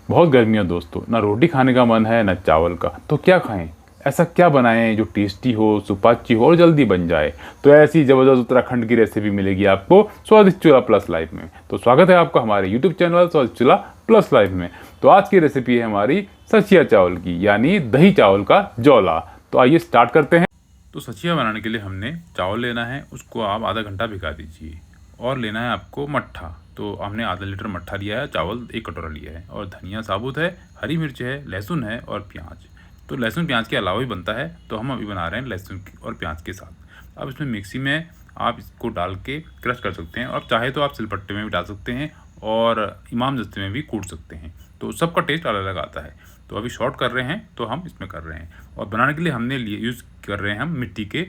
बहुत गर्मी है दोस्तों, ना रोटी खाने का मन है ना चावल का, तो क्या खाएं? ऐसा क्या बनाएं जो टेस्टी हो, सुपाच्य हो और जल्दी बन जाए? तो ऐसी ज़बरदस्त उत्तराखंड की रेसिपी मिलेगी आपको स्वादिष्ट चूल्हा प्लस लाइफ में। तो स्वागत है आपका हमारे यूट्यूब चैनल स्वादिष्ट चूल्हा प्लस लाइफ में। तो आज की रेसिपी है हमारी सचिया चावल की, यानी दही चावल का जौला। तो आइए स्टार्ट करते हैं। तो सचिया बनाने के लिए हमने चावल लेना है, उसको आप आधा घंटा भिगा दीजिए। और लेना है आपको मट्ठा, तो हमने आधा लीटर मट्ठा लिया है, चावल 1 कटोरा लिया है। और धनिया साबुत है, हरी मिर्च है, लहसुन है और प्याज। तो लहसुन प्याज के अलावा भी बनता है, तो हम अभी बना रहे हैं लहसुन और प्याज के साथ। अब इसमें मिक्सी में आप इसको डाल के क्रश कर सकते हैं, और चाहे तो आप सिलबट्टे में भी डाल सकते हैं और इमाम दस्ते में भी कूट सकते हैं। तो सबका टेस्ट अलग अलग आता है। तो अभी शॉर्ट कर रहे हैं तो हम इसमें कर रहे हैं। और बनाने के लिए हमने यूज़ कर रहे हैं हम मिट्टी के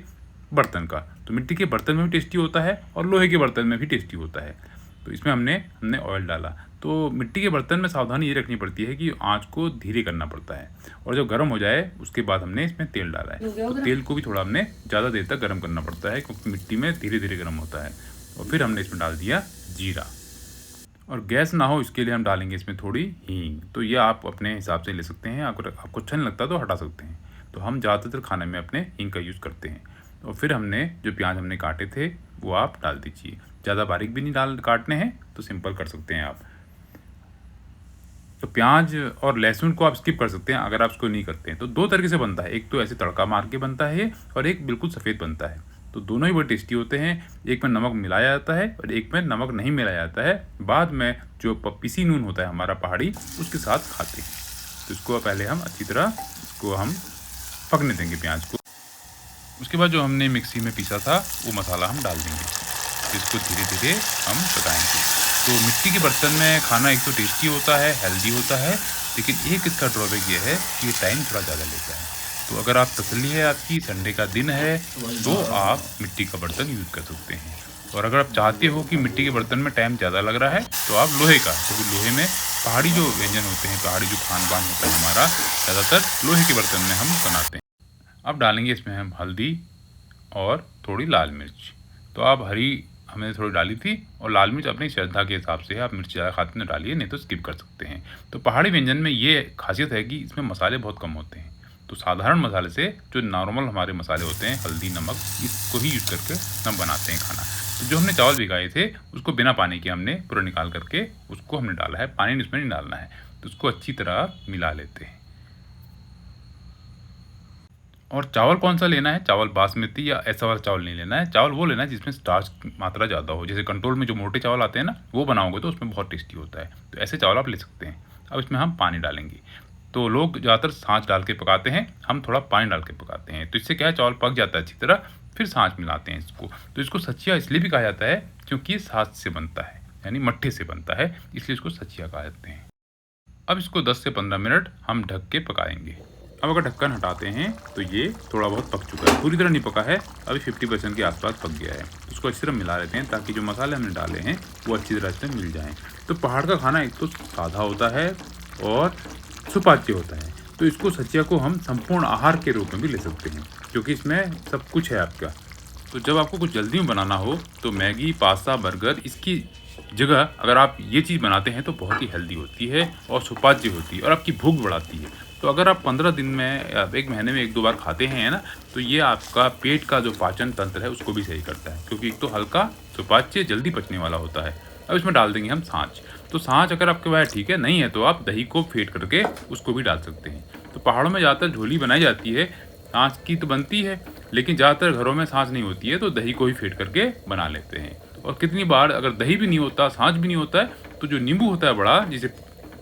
बर्तन का। तो मिट्टी के बर्तन में भी टेस्टी होता है और लोहे के बर्तन में भी टेस्टी होता है। तो इसमें हमने ऑयल डाला। तो मिट्टी के बर्तन में सावधानी ये रखनी पड़ती है कि आँच को धीरे करना पड़ता है, और जब गर्म हो जाए उसके बाद हमने इसमें तेल डाला है। तो तेल को भी थोड़ा हमने ज़्यादा देर तक गर्म करना पड़ता है, क्योंकि मिट्टी में धीरे धीरे गर्म होता है। और फिर हमने इसमें डाल दिया जीरा। और गैस ना हो इसके लिए हम डालेंगे इसमें थोड़ी हींग। तो ये आप अपने हिसाब से ले सकते हैं, अगर आपको अच्छा नहीं लगता तो हटा सकते हैं। तो हम ज़्यादातर खाने में अपने हींग का यूज़ करते हैं। और फिर हमने जो प्याज हमने काटे थे वो आप डाल दीजिए। ज़्यादा बारीक भी नहीं काटने हैं, तो सिंपल कर सकते हैं आप। तो प्याज और लहसुन को आप स्किप कर सकते हैं अगर आप इसको नहीं करते हैं। तो 2 तरीके से बनता है, एक तो ऐसे तड़का मार के बनता है और एक बिल्कुल सफ़ेद बनता है। तो दोनों ही बड़े टेस्टी होते हैं। एक में नमक मिलाया जाता है और एक में नमक नहीं मिलाया जाता है। बाद में जो पिसी नून होता है हमारा पहाड़ी, उसके साथ खाते हैं। तो इसको पहले हम अच्छी तरह इसको हम पकने देंगे प्याज को। उसके बाद जो हमने मिक्सी में पीसा था वो मसाला हम डाल देंगे। तो इसको धीरे धीरे हम पकाएंगे। तो मिट्टी के बर्तन में खाना एक तो टेस्टी होता है, हेल्दी होता है, लेकिन एक इसका ड्रॉबैक ये है कि ये टाइम थोड़ा ज़्यादा लेता है। तो अगर आप तसल्ली है आपकी, संडे का दिन है, तो आप मिट्टी का बर्तन यूज़ कर सकते हैं। और अगर आप चाहते हो कि मिट्टी के बर्तन में टाइम ज़्यादा लग रहा है, तो आप लोहे का, क्योंकि लोहे में पहाड़ी जो व्यंजन होते हैं, पहाड़ी जो खान पान होता है हमारा, ज़्यादातर लोहे के बर्तन में हम बनाते हैं। अब डालेंगे इसमें हम हल्दी और थोड़ी लाल मिर्च। तो आप हरी हमने थोड़ी डाली थी, और लाल मिर्च अपनी श्रद्धा के हिसाब से है, आप मिर्च ज़्यादा खाते हैं डालिए, नहीं तो स्किप कर सकते हैं। तो पहाड़ी व्यंजन में ये खासियत है कि इसमें मसाले बहुत कम होते हैं। तो साधारण मसाले से, जो नॉर्मल हमारे मसाले होते हैं, हल्दी नमक, इसको ही यूज़ करके हम बनाते हैं खाना। तो जो हमने चावल भिगाए थे उसको बिना पानी के हमने पूरा निकाल करके उसको हमने डाला है, पानी इसमें नहीं डालना है। तो उसको अच्छी तरह मिला लेते हैं। और चावल कौन सा लेना है, चावल बासमती या ऐसा वाला चावल नहीं लेना है। चावल वो लेना है जिसमें स्टार्च की मात्रा ज़्यादा हो। जैसे कंट्रोल में जो मोटे चावल आते हैं ना, वो बनाओगे तो उसमें बहुत टेस्टी होता है। तो ऐसे चावल आप ले सकते हैं। अब इसमें हम पानी डालेंगे। तो लोग ज़्यादातर छाछ डाल के पकाते हैं, हम थोड़ा पानी डाल के पकाते हैं। तो इससे क्या है, चावल पक जाता है अच्छी तरह, फिर छाछ मिलाते हैं इसको। तो इसको सचिया इसलिए भी कहा जाता है क्योंकि ये छाछ से बनता है, यानी मट्ठे से बनता है, इसलिए इसको सचिया कहा जाते हैं। अब इसको 10 से 15 मिनट हम ढक के पकाएंगे। अब अगर ढक्कन हटाते हैं तो ये थोड़ा बहुत पक चुका है, पूरी तरह नहीं पका है, अभी 50% के आसपास पक गया है। उसको अच्छी तरह मिला लेते हैं ताकि जो मसाले हमने डाले हैं वो अच्छी तरह से मिल जाएं। तो पहाड़ का खाना एक तो सादा होता है और सुपाच्य होता है। तो इसको सचिया को हम संपूर्ण आहार के रूप में भी ले सकते हैं, क्योंकि इसमें सब कुछ है आपका। तो जब आपको कुछ जल्दी में बनाना हो तो मैगी, पास्ता, बर्गर, इसकी जगह अगर आप ये चीज़ बनाते हैं तो बहुत ही हेल्दी होती है और सुपाच्य होती है और आपकी भूख बढ़ाती है। तो अगर आप 15 दिन में या 1 महीने में 1-2 बार खाते हैं ना, तो ये आपका पेट का जो पाचन तंत्र है उसको भी सही करता है, क्योंकि एक तो हल्का, सुपाच्य, जल्दी पचने वाला होता है। अब इसमें डाल देंगे हम छाछ। तो छाछ अगर आपके पास ठीक है, नहीं है तो आप दही को फेंट करके उसको भी डाल सकते हैं। तो पहाड़ों में ज़्यादातर झोली बनाई जाती है, छाछ की तो बनती है, लेकिन ज़्यादातर घरों में छाछ नहीं होती है, तो दही को ही फेंट करके बना लेते हैं। और कितनी बार अगर दही भी नहीं होता, छाछ भी नहीं होता है, तो जो नींबू होता है बड़ा, जिसे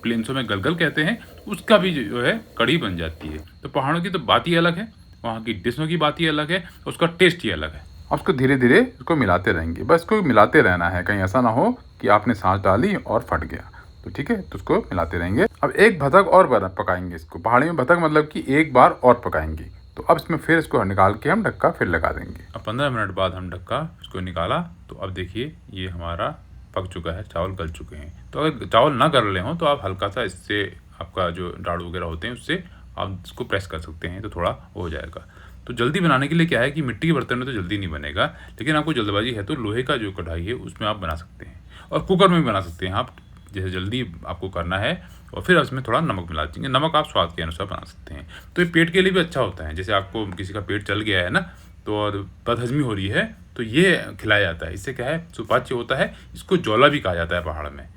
प्लेन्सों में गलगल कहते हैं, उसका भी जो है कड़ी बन जाती है। तो पहाड़ों की तो बात ही अलग है, वहाँ की डिशों की बात ही अलग है, उसका टेस्ट ही अलग है। अब उसको धीरे धीरे उसको मिलाते रहेंगे, बस इसको मिलाते रहना है, कहीं ऐसा ना हो कि आपने छाछ डाली और फट गया। तो ठीक है, तो उसको मिलाते रहेंगे। अब एक भतक और पकाएंगे इसको। पहाड़ी में भतक मतलब कि एक बार और पकाएंगे। तो अब इसमें फिर इसको निकाल के हम ढक्का फिर लगा देंगे। अब 15 मिनट बाद हम ढक्का इसको निकाला, तो अब देखिए ये हमारा पक चुका है, चावल गल चुके हैं। तो अगर चावल ना गल रहे हों तो आप हल्का सा इससे, आपका जो डाड़ू वगैरह होते हैं उससे आप इसको प्रेस कर सकते हैं, तो थोड़ा हो जाएगा। तो जल्दी बनाने के लिए क्या है कि मिट्टी के बर्तन में तो जल्दी नहीं बनेगा, लेकिन आपको जल्दबाजी है तो लोहे का जो कढ़ाई है उसमें आप बना सकते हैं, और कुकर में भी बना सकते हैं आप। जैसे जल्दी आपको करना है, और फिर उसमें थोड़ा नमक मिला देंगे। नमक आप स्वाद के अनुसार बना सकते हैं। तो ये पेट के लिए भी अच्छा होता है। जैसे आपको किसी का पेट चल गया है ना, तो और बदहज़मी हो रही है, तो ये खिलाया जाता है। इससे क्या है, सुपाच्य होता है। इसको जौला भी कहा जाता है पहाड़ में,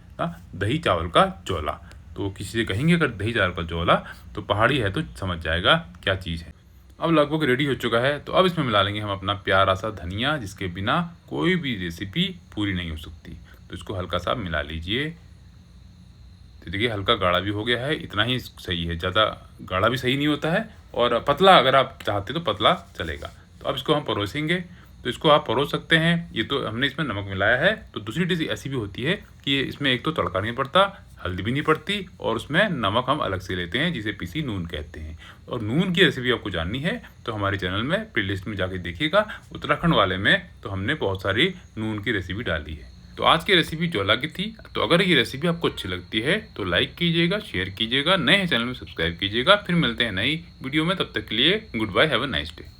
दही चावल का जौला। तो किसी से कहेंगे अगर दही चावल का जौला, तो पहाड़ी है तो समझ जाएगा क्या चीज़ है। अब लगभग रेडी हो चुका है, तो अब इसमें मिला लेंगे हम अपना प्यारा सा धनिया, जिसके बिना कोई भी रेसिपी पूरी नहीं हो सकती। तो इसको हल्का सा मिला लीजिए। तो देखिए हल्का गाढ़ा भी हो गया है, इतना ही सही है। ज़्यादा गाढ़ा भी सही नहीं होता है, और पतला अगर आप चाहते तो पतला चलेगा। तो अब इसको हम परोसेंगे। तो इसको आप परोस सकते हैं। ये तो हमने इसमें नमक मिलाया है। तो दूसरी डिश ऐसी भी होती है कि इसमें एक तो तड़का नहीं पड़ता, हल्दी भी नहीं पड़ती, और उसमें नमक हम अलग से लेते हैं, जिसे पीसी नून कहते हैं। और नून की रेसिपी आपको जाननी है तो हमारे चैनल में प्लेलिस्ट में जाके देखिएगा। उत्तराखंड वाले में तो हमने बहुत सारी नून की रेसिपी डाली है। तो आज की रेसिपी जौला की थी। तो अगर ये रेसिपी आपको अच्छी लगती है तो लाइक कीजिएगा, शेयर कीजिएगा, नए चैनल में सब्सक्राइब कीजिएगा। फिर मिलते हैं नई वीडियो में, तब तक के लिए good bye, have a nice day.